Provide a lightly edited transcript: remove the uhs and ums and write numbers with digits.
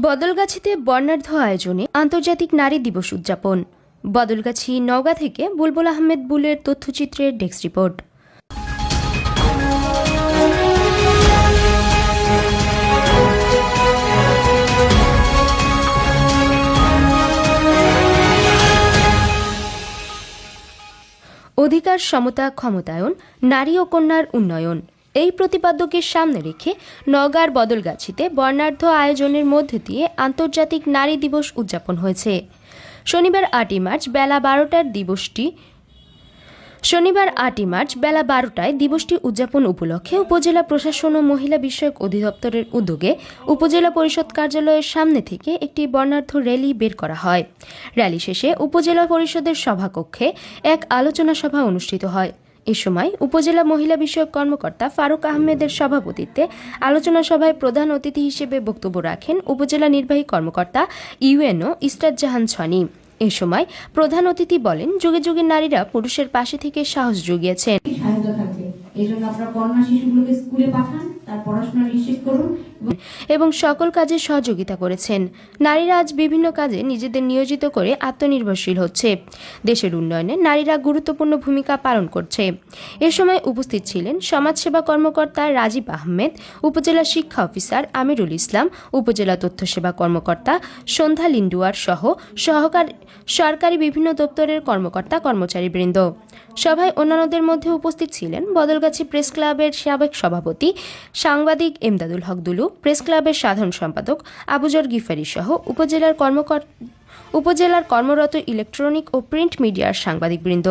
বদলগাছিতে বর্ণাঢ্য আয়োজনে আন্তর্জাতিক নারী দিবস উদযাপন। বদলগাছি, নওগাঁ থেকে বুলবুল আহমেদ বুলের তথ্যচিত্রের ডেস্ক রিপোর্ট। অধিকার, সমতা, ক্ষমতায়ন, নারী ও কন্যার উন্নয়ন, এই প্রতিপাদ্যকে সামনে রেখে নওগাঁর বদলগাছিতে বর্ণাঢ্য আয়োজনের মধ্যে দিয়ে আন্তর্জাতিক নারী দিবস উদযাপন হয়েছে। শনিবার 8ই মার্চ বেলা 12টায় দিবসটি উদযাপন উপলক্ষে উপজেলা প্রশাসন ও মহিলা বিষয়ক অধিদপ্তরের উদ্যোগে উপজেলা পরিষদ কার্যালয়ের সামনে থেকে একটি বর্ণাঢ্য র্যালি বের করা হয়। র্যালি শেষে উপজেলা পরিষদের সভাকক্ষে এক আলোচনা সভা অনুষ্ঠিত হয়। এ সময় উপজেলা মহিলা বিষয়ক কর্মকর্তা ফারুক আহমেদের সভাপতিত্বে আলোচনা সভায় প্রধান অতিথি হিসেবে বক্তব্য রাখেন উপজেলা নির্বাহী কর্মকর্তা ইউএনও ইসরাত জাহান ছনি। এ সময় প্রধান অতিথি বলেন, যুগে যুগে নারীরা পুরুষের পাশে থেকে সাহস জুগিয়েছেন। এবং সকল কাজে সহযোগিতা করেছেন। নারীরা আজ বিভিন্ন কাজে নিজেদের নিয়োজিত করে আত্মনির্ভরশীল হচ্ছে। দেশের উন্নয়নে নারীরা গুরুত্বপূর্ণ ভূমিকা পালন করছে। এ সময় উপস্থিত ছিলেন সমাজসেবা কর্মকর্তা রাজীব আহমেদ, উপজেলা শিক্ষা অফিসার আমিরুল ইসলাম, উপজেলা তথ্য সেবা কর্মকর্তা সন্ধ্যা লিন্ডুয়ার সহ সরকারি বিভিন্ন দপ্তরের কর্মকর্তা কর্মচারীবৃন্দ। সভায় অন্যান্যদের মধ্যে উপস্থিত ছিলেন বদলগাছি প্রেস ক্লাবের সাবেক সভাপতি সাংবাদিক এমদাদুল হক দুলু, প্রেস ক্লাবের সাধারণ সম্পাদক আবুজর গিফারি সহ উপজেলার কর্মরত ইলেকট্রনিক ও প্রিন্ট মিডিয়ার সাংবাদিকবৃন্দ।